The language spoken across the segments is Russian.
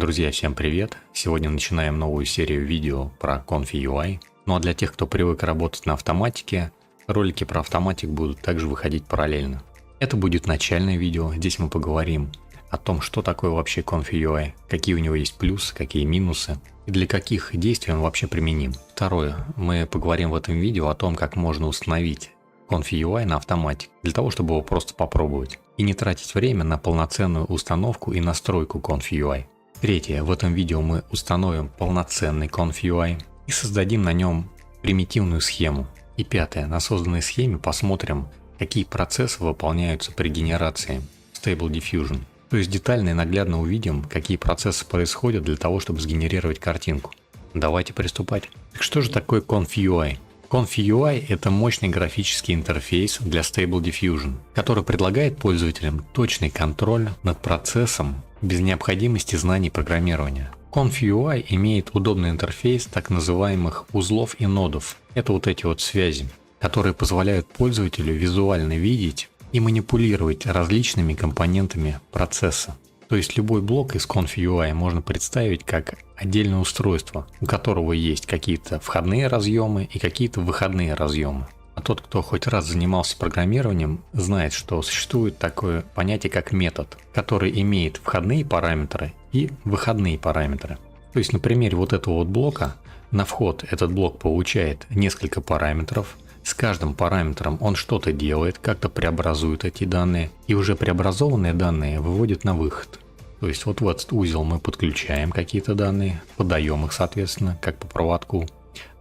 Друзья, всем привет! Сегодня начинаем новую серию видео про Confi-UI. Ну а для тех, кто привык работать на автоматике, ролики про автоматик будут также выходить параллельно. Это будет начальное видео, здесь мы поговорим о том, что такое вообще Confi-UI, какие у него есть плюсы, какие минусы и для каких действий он вообще применим. Второе, мы поговорим в этом видео о том, как можно установить Confi-UI на автоматик, для того, чтобы его просто попробовать и не тратить время на полноценную установку и настройку Confi-UI. Третье, в этом видео мы установим полноценный Confi-UI и создадим на нем примитивную схему. И пятое, на созданной схеме посмотрим, какие процессы выполняются при генерации Stable Diffusion. То есть детально и наглядно увидим, какие процессы происходят для того, чтобы сгенерировать картинку. Давайте приступать. Так что же такое Confi-UI? Confi-UI – это мощный графический интерфейс для Stable Diffusion, который предлагает пользователям точный контроль над процессом без необходимости знаний программирования. Confi-UI имеет удобный интерфейс так называемых узлов и нодов. Это вот эти вот связи, которые позволяют пользователю визуально видеть и манипулировать различными компонентами процесса. То есть любой блок из Confi-UI можно представить как отдельное устройство, у которого есть какие-то входные разъемы и какие-то выходные разъемы. А тот, кто хоть раз занимался программированием, знает, что существует такое понятие как метод, который имеет входные параметры и выходные параметры. То есть на примере вот этого вот блока, на вход этот блок получает несколько параметров, с каждым параметром он что-то делает, как-то преобразует эти данные, и уже преобразованные данные выводит на выход. То есть вот в этот узел мы подключаем какие-то данные, подаем их соответственно, как по проводку.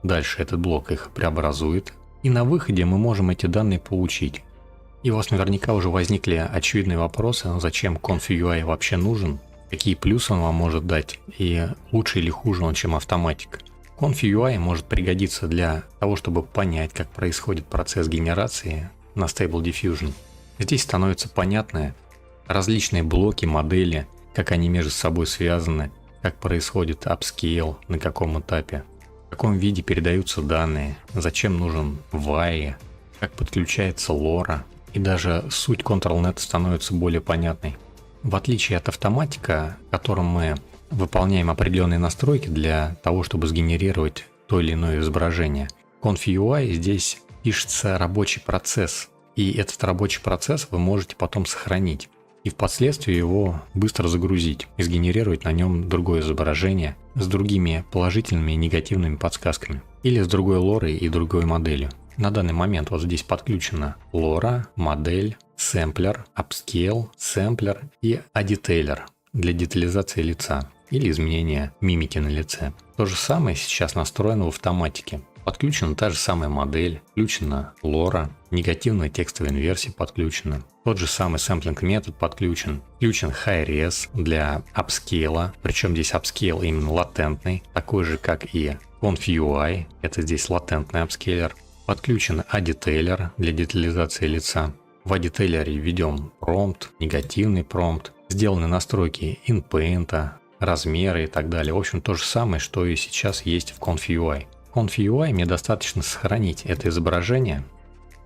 Дальше этот блок их преобразует, и на выходе мы можем эти данные получить. И у вас наверняка уже возникли очевидные вопросы, зачем Confi-UI вообще нужен, какие плюсы он вам может дать, и лучше или хуже он, чем автоматик. Confi-UI может пригодиться для того, чтобы понять, как происходит процесс генерации на Stable Diffusion. Здесь становятся понятны различные блоки, модели, как они между собой связаны, как происходит upscale, на каком этапе, в каком виде передаются данные, зачем нужен WAI, как подключается LoRa, и даже суть ControlNet становится более понятной. В отличие от автоматика, в котором мы выполняем определенные настройки для того, чтобы сгенерировать то или иное изображение, Confi-UI здесь пишется рабочий процесс, и этот рабочий процесс вы можете потом сохранить и впоследствии его быстро загрузить и сгенерировать на нем другое изображение с другими положительными и негативными подсказками или с другой лорой и другой моделью. На данный момент вот здесь подключена LoRa, модель, сэмплер, upscale, сэмплер и adetailler для детализации лица или изменения мимики на лице. То же самое сейчас настроено в автоматике. Подключена та же самая модель, включена LoRa, негативная текстовая инверсия подключена. Тот же самый сэмплинг метод подключен. Включен High-Res для апскейла, причем здесь апскейл именно латентный, такой же как и Confi-UI, это здесь латентный апскейлер. Подключен adetailler для детализации лица. В adetailler введем промпт, негативный промпт, сделаны настройки InPaint, размеры и так далее. В общем, то же самое, что и сейчас есть в Confi-UI. Confi-UI мне достаточно сохранить это изображение.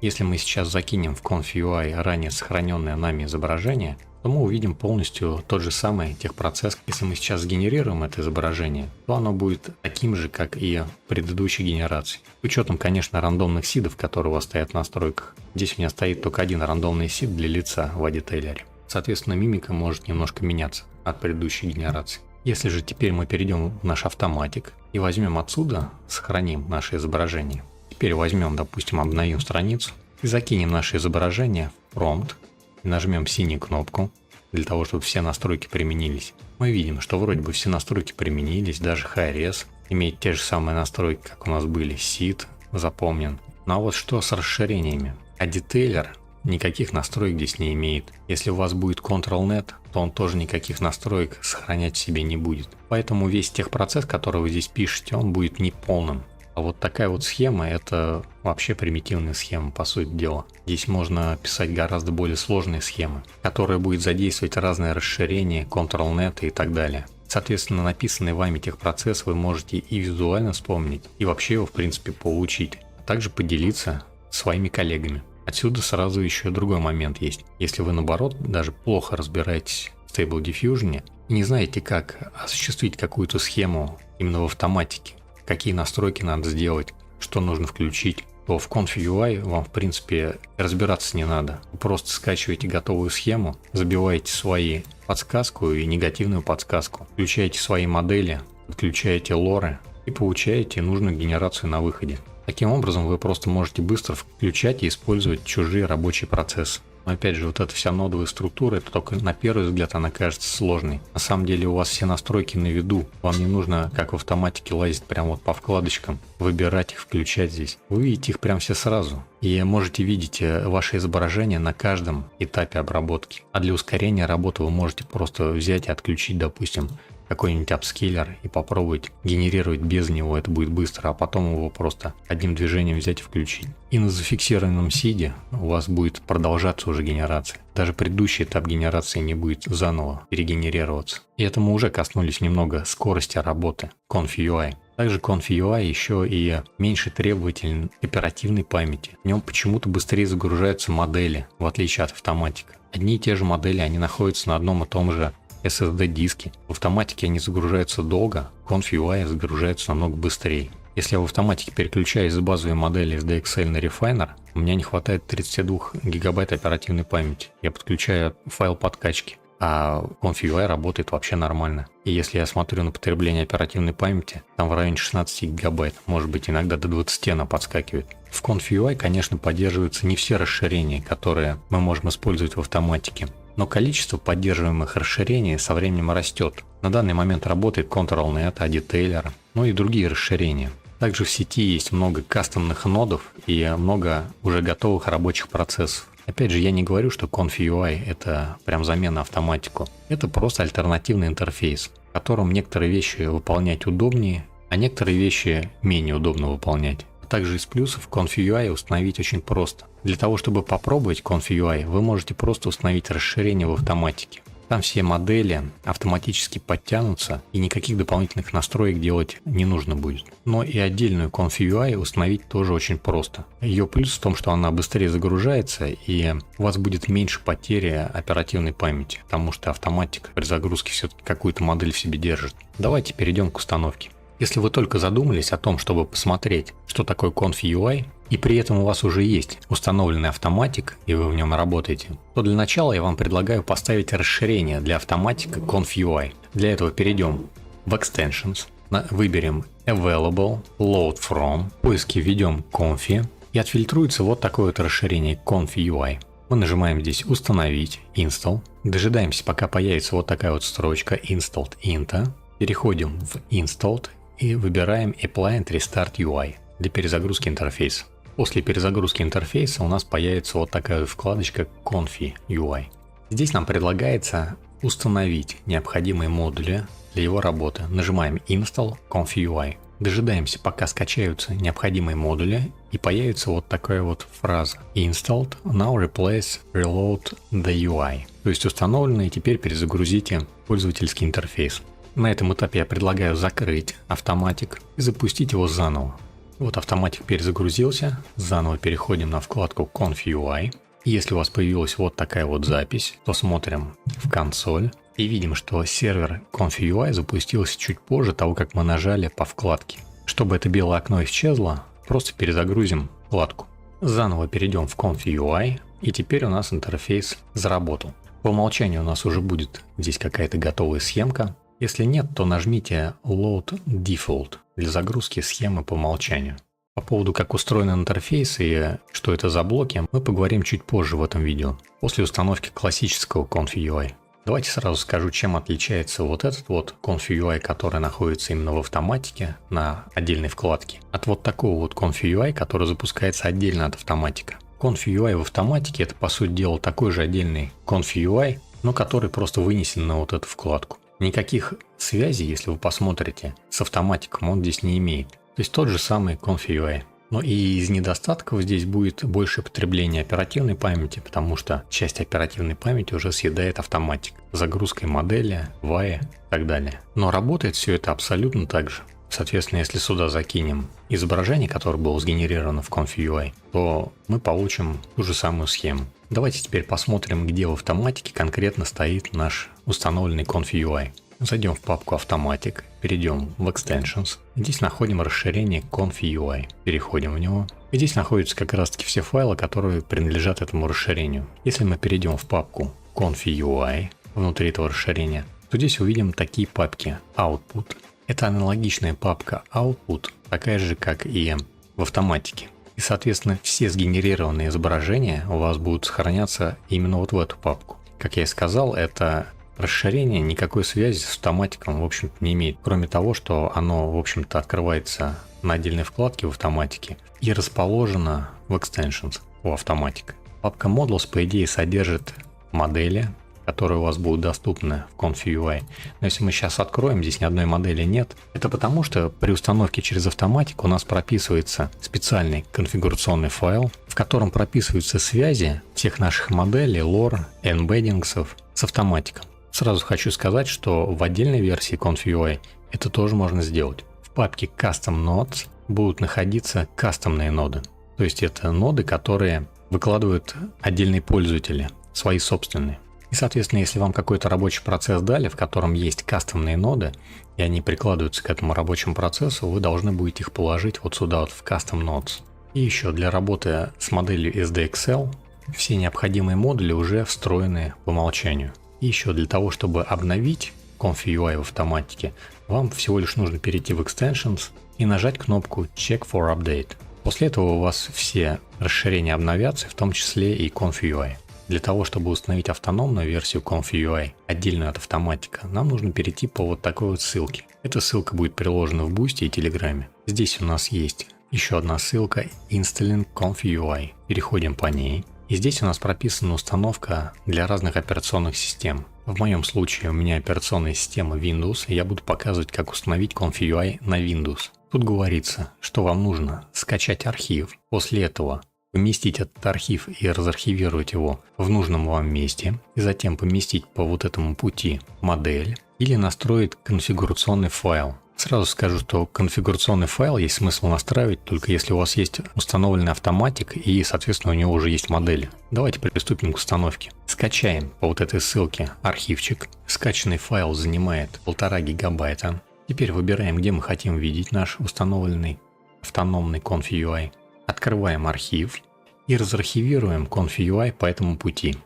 Если мы сейчас закинем в Confi-UI ранее сохраненное нами изображение, то мы увидим полностью тот же самый техпроцесс. Если мы сейчас сгенерируем это изображение, то оно будет таким же, как и в предыдущей генерации. С учетом, конечно, рандомных сидов, которые у вас стоят в настройках. Здесь у меня стоит только один рандомный сид для лица в adetailler. Соответственно, мимика может немножко меняться от предыдущей генерации. Если же теперь мы перейдем в наш автоматик и возьмем отсюда, сохраним наше изображение. Теперь возьмем, допустим, обновим страницу и закинем наше изображение в промпт и нажмем синюю кнопку для того, чтобы все настройки применились. Мы видим, что вроде бы все настройки применились, даже High-Res имеет те же самые настройки, как у нас были, SID запомнен. Ну а вот что с расширениями? adetailler никаких настроек здесь не имеет. Если у вас будет ControlNet, то он тоже никаких настроек сохранять в себе не будет. Поэтому весь техпроцесс, который вы здесь пишете, он будет неполным. А вот такая вот схема, это вообще примитивная схема, по сути дела. Здесь можно писать гораздо более сложные схемы, которые будут задействовать разные расширения, ControlNet и так далее. Соответственно, написанный вами техпроцесс вы можете и визуально вспомнить, и вообще его в принципе получить, а также поделиться своими коллегами. Отсюда сразу еще другой момент есть. Если вы наоборот даже плохо разбираетесь в Stable Diffusion, и не знаете, как осуществить какую-то схему именно в автоматике, какие настройки надо сделать, что нужно включить, то в Conf.ui вам, в принципе, разбираться не надо. Вы просто скачиваете готовую схему, забиваете свои подсказку и негативную подсказку, включаете свои модели, подключаете лоры и получаете нужную генерацию на выходе. Таким образом, вы просто можете быстро включать и использовать чужие рабочие процессы. Но опять же, вот эта вся нодовая структура, это только на первый взгляд она кажется сложной. На самом деле у вас все настройки на виду. Вам не нужно, как в автоматике, лазить прямо вот по вкладочкам, выбирать их, включать здесь. Вы видите их прям все сразу. И можете видеть ваше изображение на каждом этапе обработки. А для ускорения работы вы можете просто взять и отключить, допустим, какой-нибудь апскейлер и попробовать генерировать без него, это будет быстро, а потом его просто одним движением взять и включить. И на зафиксированном сиде у вас будет продолжаться уже генерация. Даже предыдущий этап генерации не будет заново перегенерироваться. И это мы уже коснулись немного скорости работы Conf.ui. Также Conf.ui еще и меньше требователен к оперативной памяти. В нем почему-то быстрее загружаются модели, в отличие от автоматика. Одни и те же модели, они находятся на одном и том же SSD-диске. В автоматике они загружаются долго, Conf.ui загружаются намного быстрее. Если я в автоматике переключаюсь с базовой модели SDXL на Refiner, у меня не хватает 32 гигабайт оперативной памяти. Я подключаю файл подкачки, а Conf.ui работает вообще нормально. И если я смотрю на потребление оперативной памяти, там в районе 16 гигабайт, может быть иногда до 20 она подскакивает. В Conf.ui, конечно, поддерживаются не все расширения, которые мы можем использовать в автоматике. Но количество поддерживаемых расширений со временем растет. На данный момент работает ControlNet, ADTailer, ну и другие расширения. Также в сети есть много кастомных нодов и много уже готовых рабочих процессов. Опять же, я не говорю, что Conf.ui это прям замена автоматику. Это просто альтернативный интерфейс, в котором некоторые вещи выполнять удобнее, а некоторые вещи менее удобно выполнять. Также из плюсов Conf.ui установить очень просто. Для того, чтобы попробовать Conf.ui, вы можете просто установить расширение в автоматике. Там все модели автоматически подтянутся и никаких дополнительных настроек делать не нужно будет. Но и отдельную Conf.ui установить тоже очень просто. Ее плюс в том, что она быстрее загружается и у вас будет меньше потери оперативной памяти, потому что автоматика при загрузке все-таки какую-то модель в себе держит. Давайте перейдем к установке. Если вы только задумались о том, чтобы посмотреть, что такое Conf.ui, и при этом у вас уже есть установленный автоматик, и вы в нем работаете, то для начала я вам предлагаю поставить расширение для автоматика Conf.ui. Для этого перейдем в Extensions, выберем Available, Load From, в поиске введем Confi, и отфильтруется вот такое вот расширение Conf.ui. Мы нажимаем здесь «Установить», «Install», дожидаемся, пока появится вот такая вот строчка «Installed into», переходим в «Installed», и выбираем Apply and Restart UI для перезагрузки интерфейса. После перезагрузки интерфейса у нас появится вот такая вкладочка Conf.ui. Здесь нам предлагается установить необходимые модули для его работы. Нажимаем Install Conf.ui. Дожидаемся, пока скачаются необходимые модули, и появится вот такая вот фраза Installed, now replace reload the UI. То есть установлено, и теперь перезагрузите пользовательский интерфейс. На этом этапе я предлагаю закрыть автоматик и запустить его заново. Вот автоматик перезагрузился, заново переходим на вкладку Conf.ui. И если у вас появилась вот такая вот запись, то смотрим в консоль и видим, что сервер Conf.ui запустился чуть позже того, как мы нажали по вкладке. Чтобы это белое окно исчезло, просто перезагрузим вкладку. Заново перейдем в Conf.ui, и теперь у нас интерфейс заработал. По умолчанию у нас уже будет здесь какая-то готовая схемка. Если нет, то нажмите Load Default для загрузки схемы по умолчанию. По поводу, как устроен интерфейс и что это за блоки, мы поговорим чуть позже в этом видео, после установки классического Conf.ui. Давайте сразу скажу, чем отличается вот этот вот Conf.ui, который находится именно в автоматике на отдельной вкладке, от вот такого вот Conf.ui, который запускается отдельно от автоматика. Conf.ui в автоматике это, по сути дела, такой же отдельный Conf.ui, но который просто вынесен на вот эту вкладку. Никаких связей, если вы посмотрите, с автоматиком он здесь не имеет. То есть тот же самый Conf.ui. Но и из недостатков здесь будет больше потребления оперативной памяти, потому что часть оперативной памяти уже съедает автоматик. Загрузкой модели, VAI и так далее. Но работает все это абсолютно так же. Соответственно, если сюда закинем изображение, которое было сгенерировано в Conf.ui, то мы получим ту же самую схему. Давайте теперь посмотрим, где в автоматике конкретно стоит наш установленный Conf.ui. Зайдем в папку Automatic, перейдем в Extensions. Здесь находим расширение Conf.ui. Переходим в него. И здесь находятся как раз таки все файлы, которые принадлежат этому расширению. Если мы перейдем в папку Conf.ui внутри этого расширения, то здесь увидим такие папки Output. Это аналогичная папка Output, такая же, как и в автоматике. И, соответственно, все сгенерированные изображения у вас будут сохраняться именно вот в эту папку. Как я и сказал, это расширение никакой связи с автоматиком, в общем-то, не имеет. Кроме того, что оно, в общем-то, открывается на отдельной вкладке в автоматике и расположено в Extensions у автоматика. Папка Models, по идее, содержит модели, которые у вас будут доступны в Conf.ui. Но если мы сейчас откроем, здесь ни одной модели нет. Это потому, что при установке через автоматик у нас прописывается специальный конфигурационный файл, в котором прописываются связи всех наших моделей, lore, эмбеддингсов с автоматиком. Сразу хочу сказать, что в отдельной версии Conf.ui это тоже можно сделать. В папке Custom Nodes будут находиться кастомные ноды. То есть это ноды, которые выкладывают отдельные пользователи, свои собственные. И, соответственно, если вам какой-то рабочий процесс дали, в котором есть кастомные ноды, и они прикладываются к этому рабочему процессу, вы должны будете их положить вот сюда, вот в Custom Nodes. И еще для работы с моделью SDXL все необходимые модули уже встроены по умолчанию. И еще для того, чтобы обновить Conf.ui в автоматике, вам всего лишь нужно перейти в Extensions и нажать кнопку Check for Update. После этого у вас все расширения обновятся, в том числе и Conf.ui. Для того, чтобы установить автономную версию Conf.ui, отдельную от автоматика, нам нужно перейти по вот такой вот ссылке. Эта ссылка будет приложена в Boosty и Телеграме. Здесь у нас есть еще одна ссылка Installing Conf.ui. Переходим по ней. И здесь у нас прописана установка для разных операционных систем. В моем случае у меня операционная система Windows, и я буду показывать, как установить Conf.ui на Windows. Тут говорится, что вам нужно скачать архив, после этого поместить этот архив и разархивировать его в нужном вам месте, и затем поместить по вот этому пути модель или настроить конфигурационный файл. Сразу скажу, что конфигурационный файл есть смысл настраивать только если у вас есть установленный автоматик и, соответственно, у него уже есть модели. Давайте приступим к установке. Скачаем по вот этой ссылке архивчик. Скачанный файл занимает 1,5 гигабайта. Теперь выбираем, где мы хотим видеть наш установленный автономный Conf.ui. Открываем архив и разархивируем Conf.ui по этому пути.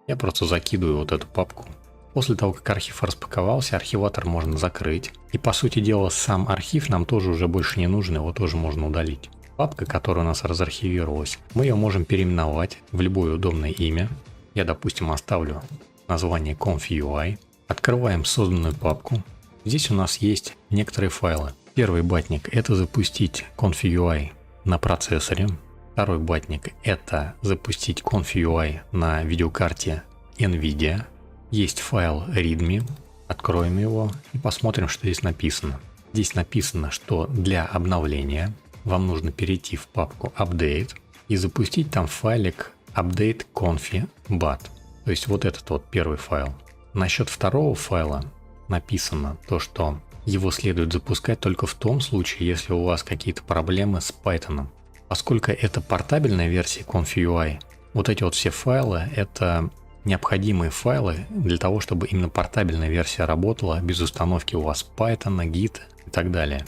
Я просто закидываю вот эту папку. После того, как архив распаковался, архиватор можно закрыть. И, по сути дела, сам архив нам тоже уже больше не нужен, его тоже можно удалить. Папка, которая у нас разархивировалась, мы ее можем переименовать в любое удобное имя. Я, допустим, оставлю название Conf.ui. Открываем созданную папку. Здесь у нас есть некоторые файлы. Первый батник – это запустить Conf.ui на процессоре. Второй батник – это запустить Conf.ui на видеокарте NVIDIA. Есть файл readme, откроем его и посмотрим, что здесь написано. Здесь написано, что для обновления вам нужно перейти в папку Update и запустить там файлик update.conf.bat. То есть вот этот вот первый файл. Насчет второго файла написано то, что его следует запускать только в том случае, если у вас какие-то проблемы с Python. Поскольку это портабельная версия Conf.ui, вот эти вот все файлы – это необходимые файлы для того, чтобы именно портабельная версия работала без установки у вас Python, Git и так далее.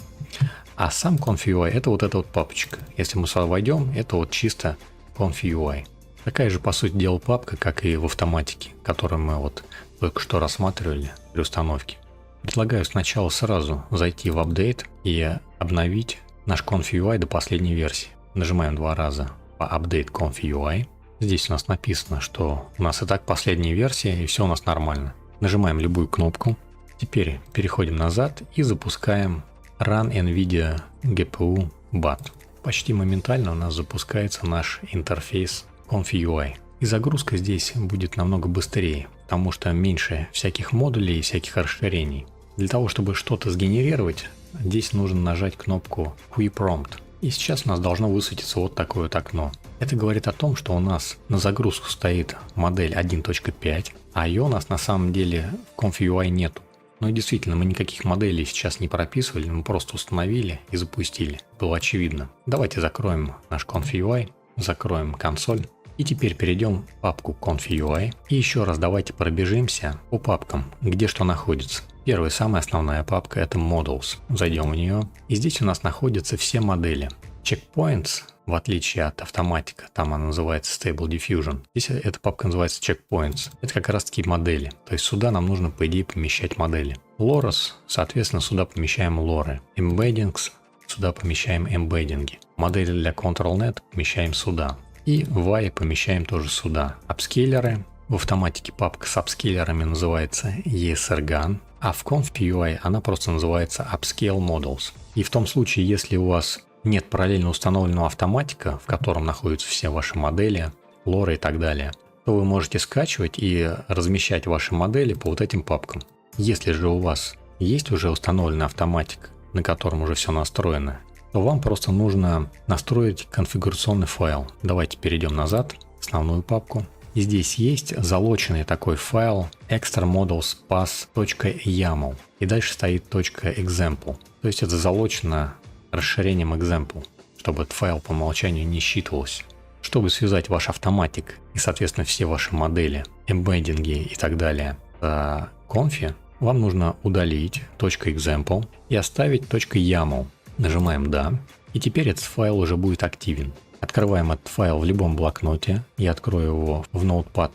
А сам Conf.ui – это вот эта вот папочка. Если мы сюда войдем, это вот чисто Conf.ui. Такая же, по сути дела, папка, как и в автоматике, которую мы вот только что рассматривали при установке. Предлагаю сначала сразу зайти в Update и обновить наш Conf.ui до последней версии. Нажимаем 2 раза по Update Conf.ui. Здесь у нас написано, что у нас и так последняя версия, и все у нас нормально. Нажимаем любую кнопку. Теперь переходим назад и запускаем Run NVIDIA GPU BAT. Почти моментально у нас запускается наш интерфейс Conf.ui. И загрузка здесь будет намного быстрее, потому что меньше всяких модулей и всяких расширений. Для того, чтобы что-то сгенерировать, здесь нужно нажать кнопку Quick Prompt. И сейчас у нас должно высветиться вот такое вот окно. Это говорит о том, что у нас на загрузку стоит модель 1.5, а ее у нас на самом деле в Conf.ui нету. Ну и действительно, мы никаких моделей сейчас не прописывали, мы просто установили и запустили. Было очевидно. Давайте закроем наш Conf.ui, закроем консоль. И теперь перейдем в папку Conf.ui. И еще раз давайте пробежимся по папкам, где что находится. Первая, самая основная папка — это Models. Зайдем в нее. И здесь у нас находятся все модели. Checkpoints, в отличие от автоматика, там она называется Stable Diffusion. Здесь эта папка называется Checkpoints. Это как раз таки модели. То есть сюда нам нужно, по идее, помещать модели. Loras, соответственно, сюда помещаем лоры. Embeddings, сюда помещаем эмбеддинги. Модели для ControlNet помещаем сюда. И Y помещаем тоже сюда. Апскейлеры. В автоматике папка с апскейлерами называется ESRGAN, а в Conf.ui она просто называется Upscale Models. И в том случае, если у вас нет параллельно установленного автоматика, в котором находятся все ваши модели, лоры и так далее, то вы можете скачивать и размещать ваши модели по вот этим папкам. Если же у вас есть уже установленный автоматик, на котором уже все настроено, то вам просто нужно настроить конфигурационный файл. Давайте перейдем назад в основную папку. И здесь есть залоченный такой файл extra-models-path.yaml. И дальше стоит .example. То есть это залочено расширением example, чтобы этот файл по умолчанию не считывался. Чтобы связать ваш автоматик и, соответственно, все ваши модели, эмбеддинги и так далее в конфе, вам нужно удалить .example и оставить .yaml. Нажимаем «Да». И теперь этот файл уже будет активен. Открываем этот файл в любом блокноте. Я открою его в Notepad++.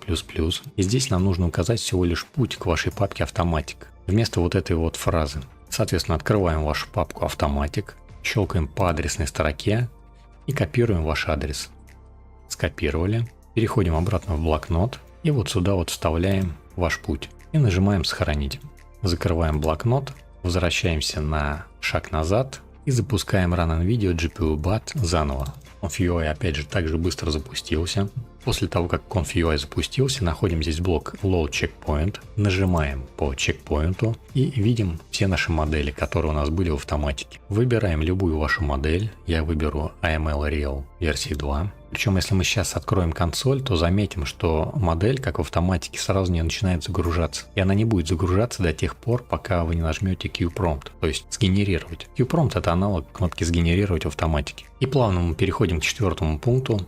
И здесь нам нужно указать всего лишь путь к вашей папке «Автоматик». Вместо вот этой вот фразы. Соответственно, открываем вашу папку «Автоматик». Щелкаем по адресной строке и копируем ваш адрес. Скопировали. Переходим обратно в блокнот. И вот сюда вот вставляем ваш путь. И нажимаем «Сохранить». Закрываем блокнот. Возвращаемся на шаг назад. И запускаем Run on Video GPU-BAT заново. Conf.ui опять же также быстро запустился. После того, как Conf.ui запустился, находим здесь блок Load Checkpoint, нажимаем по чекпоинту и видим все наши модели, которые у нас были в автоматике. Выбираем любую вашу модель, я выберу AML Real версии 2. Причем, если мы сейчас откроем консоль, то заметим, что модель, как в автоматике, сразу не начинает загружаться. И она не будет загружаться до тех пор, пока вы не нажмете QPrompt, то есть сгенерировать. QPrompt — это аналог кнопки «Сгенерировать» в автоматике. И плавно мы переходим к 4 пункту.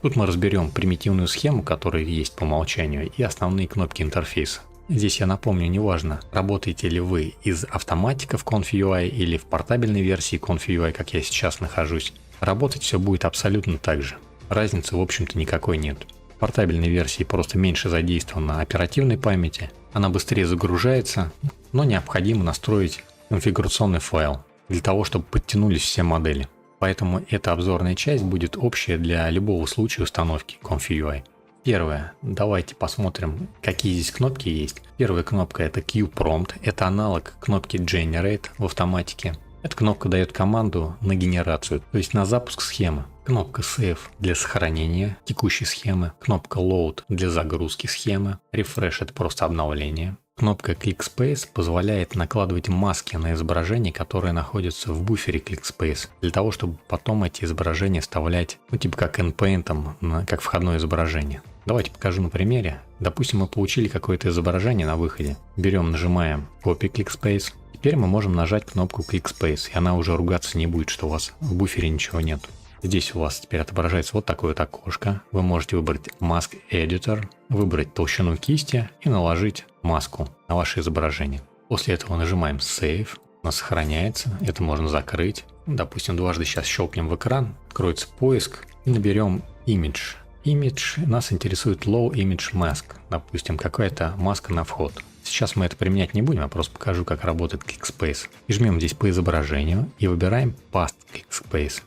Тут мы разберем примитивную схему, которая есть по умолчанию, и основные кнопки интерфейса. Здесь я напомню, неважно, работаете ли вы из автоматика в Conf.ui или в портабельной версии Conf.ui, как я сейчас нахожусь, работать все будет абсолютно так же. Разницы, в общем-то, никакой нет. В портабельной версии просто меньше задействована оперативной памяти, она быстрее загружается, но необходимо настроить конфигурационный файл для того, чтобы подтянулись все модели. Поэтому эта обзорная часть будет общая для любого случая установки Conf.ui. Первое. Давайте посмотрим, какие здесь кнопки есть. Первая кнопка — это QPrompt. Это аналог кнопки Generate в автоматике. Эта кнопка дает команду на генерацию, то есть на запуск схемы. Кнопка Save для сохранения текущей схемы. Кнопка Load для загрузки схемы. Refresh — это просто обновление. Кнопка ClickSpace позволяет накладывать маски на изображения, которые находятся в буфере ClickSpace, для того, чтобы потом эти изображения вставлять, типа как endpoint, как входное изображение. Давайте покажу на примере. Допустим, мы получили какое-то изображение на выходе. Берем, нажимаем Copy ClickSpace. Теперь мы можем нажать кнопку ClickSpace, и она уже ругаться не будет, что у вас в буфере ничего нет. Здесь у вас теперь отображается вот такое вот окошко. Вы можете выбрать Mask Editor, выбрать толщину кисти и наложить маску на ваше изображение. После этого нажимаем Save, у нас сохраняется, это можно закрыть. Допустим, дважды сейчас щелкнем в экран, откроется поиск и наберем Image. Image нас интересует Low Image Mask, допустим, какая-то маска на вход. Сейчас мы это применять не будем, я просто покажу, как работает ClickSpace. И жмем здесь по изображению и выбираем Past ClickSpace.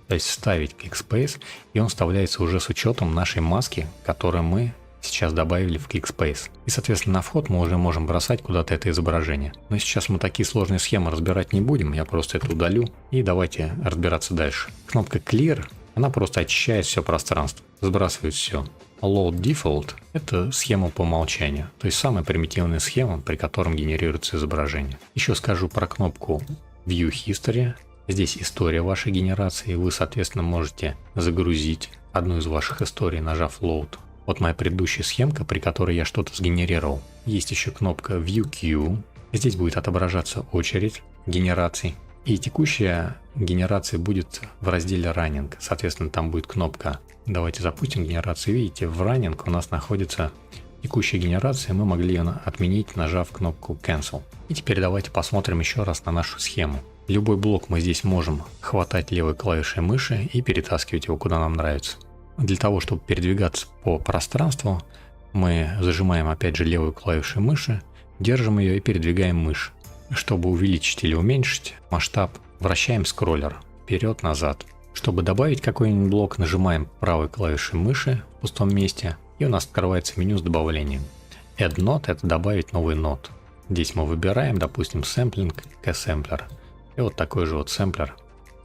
То есть вставить ClickSpace, и он вставляется уже с учетом нашей маски, которую мы сейчас добавили в ClickSpace. И, соответственно, на вход мы уже можем бросать куда-то это изображение. Но сейчас мы такие сложные схемы разбирать не будем, я просто это удалю. И давайте разбираться дальше. Кнопка Clear, она просто очищает все пространство, сбрасывает все. Load Default — это схема по умолчанию, то есть самая примитивная схема, при котором генерируется изображение. Еще скажу про кнопку View History. Здесь история вашей генерации, вы, соответственно, можете загрузить одну из ваших историй, нажав Load. Вот моя предыдущая схемка, при которой я что-то сгенерировал. Есть еще кнопка View Queue. Здесь будет отображаться очередь генераций. И текущая генерация будет в разделе Running. Соответственно, там будет кнопка. Давайте запустим генерацию. Видите, в Running у нас находится текущая генерация. Мы могли ее отменить, нажав кнопку Cancel. И теперь давайте посмотрим еще раз на нашу схему. Любой блок мы здесь можем хватать левой клавишей мыши и перетаскивать его куда нам нравится. Для того, чтобы передвигаться по пространству, мы зажимаем опять же левую клавишу мыши, держим ее и передвигаем мышь. Чтобы увеличить или уменьшить масштаб, вращаем скроллер вперед-назад. Чтобы добавить какой-нибудь блок, нажимаем правой клавишей мыши в пустом месте, и у нас открывается меню с добавлением. Add Node — это добавить новый нод. Здесь мы выбираем, допустим, Sampling K-Sampler. И вот такой же вот сэмплер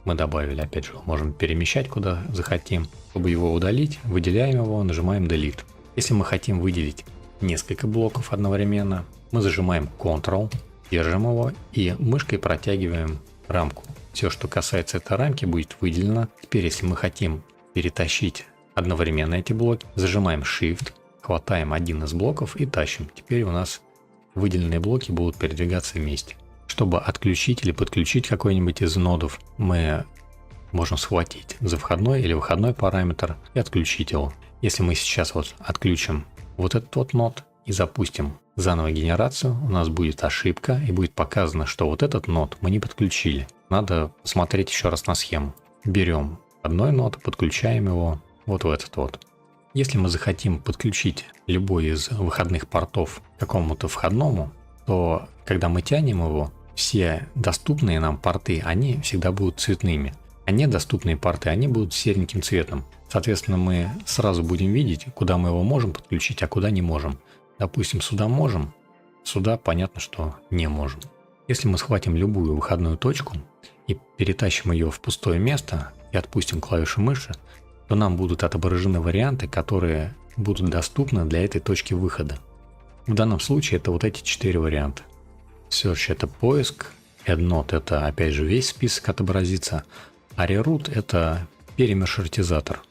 мы добавили. Опять же, можем перемещать куда захотим. Чтобы его удалить, выделяем его, нажимаем Delete. Если мы хотим выделить несколько блоков одновременно, мы зажимаем Ctrl, держим его и мышкой протягиваем рамку. Все, что касается этой рамки, будет выделено. Теперь, если мы хотим перетащить одновременно эти блоки, зажимаем Shift, хватаем один из блоков и тащим. Теперь у нас выделенные блоки будут передвигаться вместе. Чтобы отключить или подключить какой-нибудь из нодов, мы можем схватить за входной или выходной параметр и отключить его. Если мы сейчас вот отключим вот этот вот нод и запустим заново генерацию, у нас будет ошибка и будет показано, что вот этот нод мы не подключили. Надо посмотреть еще раз на схему. Берем одной нод, подключаем его вот в этот вот. Если мы захотим подключить любой из выходных портов к какому-то входному, то когда мы тянем его, все доступные нам порты, они всегда будут цветными. А недоступные порты, они будут сереньким цветом. Соответственно, мы сразу будем видеть, куда мы его можем подключить, а куда не можем. Допустим, сюда можем, сюда понятно, что не можем. Если мы схватим любую выходную точку и перетащим ее в пустое место и отпустим клавишу мыши, то нам будут отображены варианты, которые будут доступны для этой точки выхода. В данном случае это вот эти 4 варианта. Search — это поиск, Add Node — это опять же весь список отобразится, а Reroute — это перемаршрутизатор.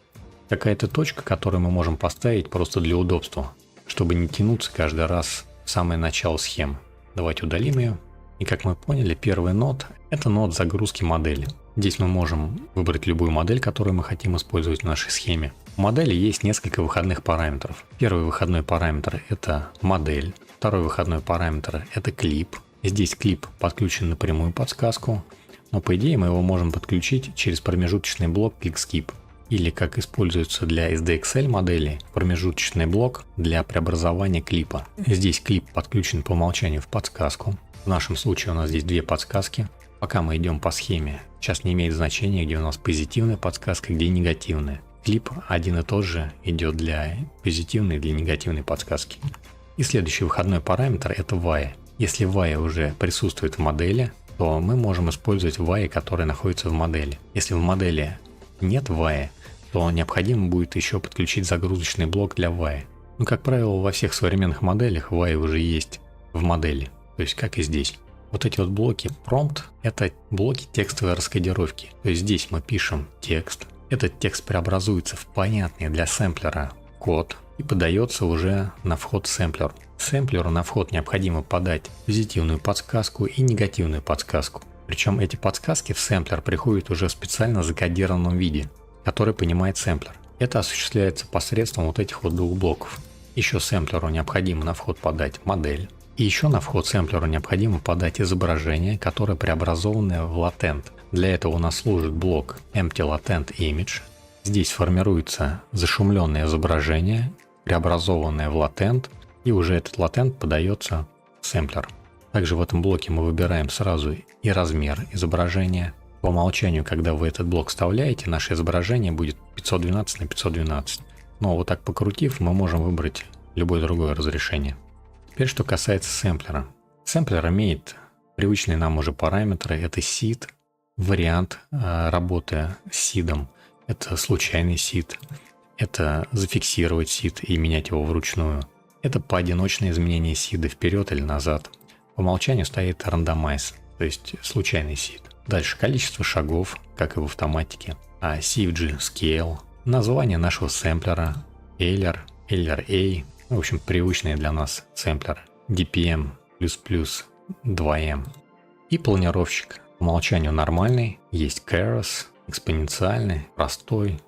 Какая-то точка, которую мы можем поставить просто для удобства, чтобы не тянуться каждый раз в самое начало схемы. Давайте удалим ее. И как мы поняли, первый нод — это нод загрузки модели. Здесь мы можем выбрать любую модель, которую мы хотим использовать в нашей схеме. У модели есть несколько выходных параметров. Первый выходной параметр — это модель. Второй выходной параметр — это клип. Здесь клип подключен напрямую подсказку, но по идее мы его можем подключить через промежуточный блок ClickSkip. Или, как используется для SDXL моделей, промежуточный блок для преобразования клипа. Здесь клип подключен по умолчанию в подсказку. В нашем случае у нас здесь две подсказки. Пока мы идем по схеме, сейчас не имеет значения, где у нас позитивная подсказка, где негативная. Клип один и тот же идет для позитивной и для негативной подсказки. И следующий выходной параметр — это VAE. Если VAE уже присутствует в модели, то мы можем использовать VAE, который находится в модели. Если в модели нет VAE, то необходимо будет еще подключить загрузочный блок для VAE. Но, как правило, во всех современных моделях VAE уже есть в модели, то есть как и здесь. Вот эти вот блоки prompt — это блоки текстовой раскодировки. То есть здесь мы пишем текст, этот текст преобразуется в понятный для сэмплера код и подается уже на вход сэмплеру. Сэмплеру на вход необходимо подать позитивную подсказку и негативную подсказку. Причем эти подсказки в сэмплер приходят уже в специально закодированном виде, который понимает сэмплер. Это осуществляется посредством вот этих вот двух блоков. Еще сэмплеру необходимо на вход подать модель. И еще на вход сэмплеру необходимо подать изображение, которое преобразованное в latent. Для этого у нас служит блок empty_latent_image. Здесь формируется зашумленное изображение, преобразованное в latent, и уже этот latent подается в сэмплер. Также в этом блоке мы выбираем сразу и размер изображения. По умолчанию, когда вы этот блок вставляете, наше изображение будет 512 на 512. Но вот так покрутив, мы можем выбрать любое другое разрешение. Теперь, что касается сэмплера. Сэмплер имеет привычные нам уже параметры. Это seed, вариант работы с сидом. Это случайный сид. Это зафиксировать сид и менять его вручную. Это поодиночное изменение сида вперед или назад. По умолчанию стоит randomize, то есть случайный сид. Дальше количество шагов, как и в автоматике. А CFG Scale, название нашего сэмплера, LR, LRA, в общем, привычные для нас сэмплеры. DPM++, 2M. И планировщик. По умолчанию нормальный, есть Keras, экспоненциальный, простой.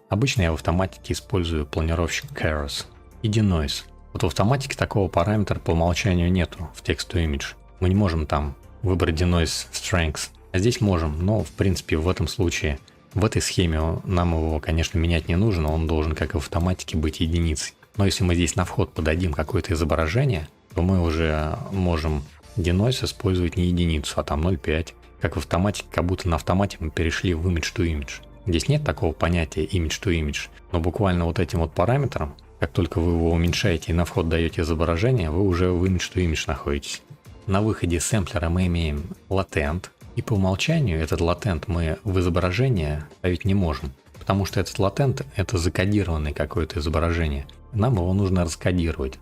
Обычно я в автоматике использую планировщик Keras. И Denoise. Вот в автоматике такого параметра по умолчанию нету в text-to-image. Мы не можем там выбрать Denoise Strength. А здесь можем, но в принципе в этом случае, в этой схеме нам его, конечно, менять не нужно, он должен, как и в автоматике, быть единицей. Но если мы здесь на вход подадим какое-то изображение, то мы уже можем Denoise использовать не единицу, а там 0,5. Как в автоматике, как будто на автомате мы перешли в image-to-image. Здесь нет такого понятия image-to-image, но буквально вот этим вот параметром, как только вы его уменьшаете и на вход даете изображение, вы уже в image-to-image находитесь. На выходе сэмплера мы имеем latent, и по умолчанию этот latent мы в изображение ставить не можем, потому что этот latent это закодированное какое-то изображение. Нам его нужно раскодировать.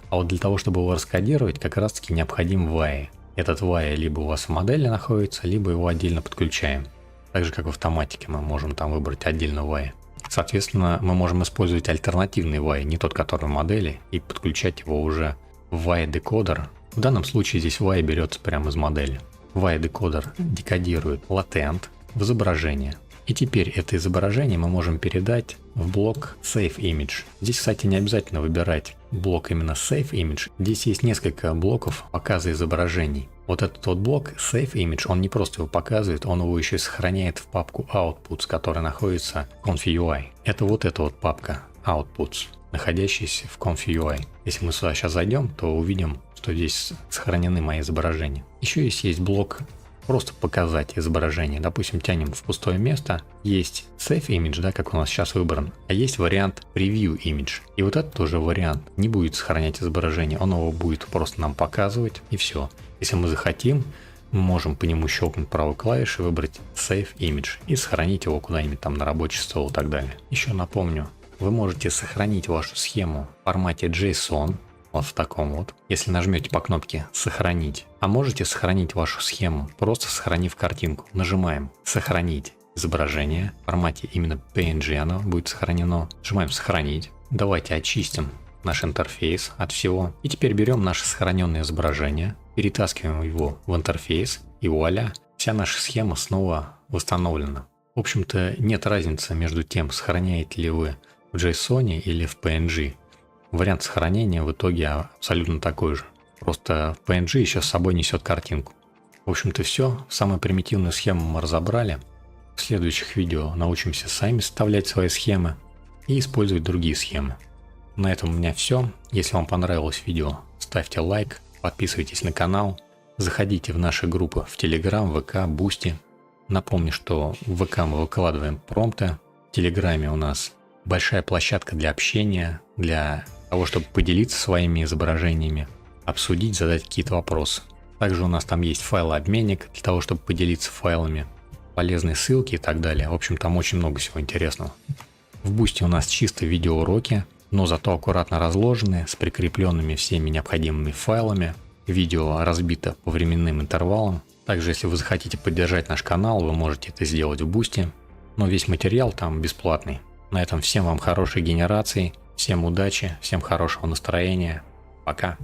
А вот для того, чтобы его раскодировать, как раз таки необходим WAI. Этот WAI либо у вас в модели находится, либо его отдельно подключаем. Так же, как в автоматике мы можем там выбрать отдельно WAI. Соответственно, мы можем использовать альтернативный WAI, не тот, который в модели, и подключать его уже в WAI-декодер. В данном случае здесь WAI берется прямо из модели. WAI-декодер декодирует latent в изображение. И теперь это изображение мы можем передать в блок Save Image. Здесь, кстати, не обязательно выбирать блок именно Save Image. Здесь есть несколько блоков показа изображений. Вот этот вот блок Save Image, он не просто его показывает, он его еще и сохраняет в папку Outputs, которая находится в Conf.ui. Это вот эта вот папка Outputs, находящаяся в Conf.ui. Если мы сюда сейчас зайдем, то увидим, что здесь сохранены мои изображения. Еще есть блок просто показать изображение. Допустим, тянем в пустое место. Есть Save Image, да, как у нас сейчас выбран. А есть вариант Preview Image. И вот этот тоже вариант не будет сохранять изображение. Он его будет просто нам показывать и все. Если мы захотим, мы можем по нему щелкнуть правой клавишей, выбрать Save Image и сохранить его куда-нибудь там на рабочий стол и так далее. Еще напомню, вы можете сохранить вашу схему в формате JSON. Вот в таком вот. Если нажмете по кнопке «Сохранить», а можете сохранить вашу схему, просто сохранив картинку. Нажимаем «Сохранить изображение». В формате именно PNG оно будет сохранено. Нажимаем «Сохранить». Давайте очистим наш интерфейс от всего. И теперь берем наше сохраненное изображение, перетаскиваем его в интерфейс, и вуаля, вся наша схема снова восстановлена. В общем-то, нет разницы между тем, сохраняете ли вы в JSON или в PNG. Вариант сохранения в итоге абсолютно такой же. Просто PNG еще с собой несет картинку. В общем-то все. Самую примитивную схему мы разобрали. В следующих видео научимся сами составлять свои схемы и использовать другие схемы. На этом у меня все. Если вам понравилось видео, ставьте лайк, подписывайтесь на канал, заходите в наши группы в Telegram, ВК, Boosty. Напомню, что в ВК мы выкладываем промпты. В Телеграме у нас большая площадка для общения, для того, чтобы поделиться своими изображениями, обсудить, задать какие-то вопросы. Также у нас там есть файлообменник для того, чтобы поделиться файлами, полезные ссылки и так далее. В общем, там очень много всего интересного. В Boosty у нас чисто видеоуроки, но зато аккуратно разложены, с прикрепленными всеми необходимыми файлами. Видео разбито по временным интервалам. Также, если вы захотите поддержать наш канал, вы можете это сделать в Boosty. Но весь материал там бесплатный. На этом всем вам хорошей генерации. Всем удачи, всем хорошего настроения. Пока.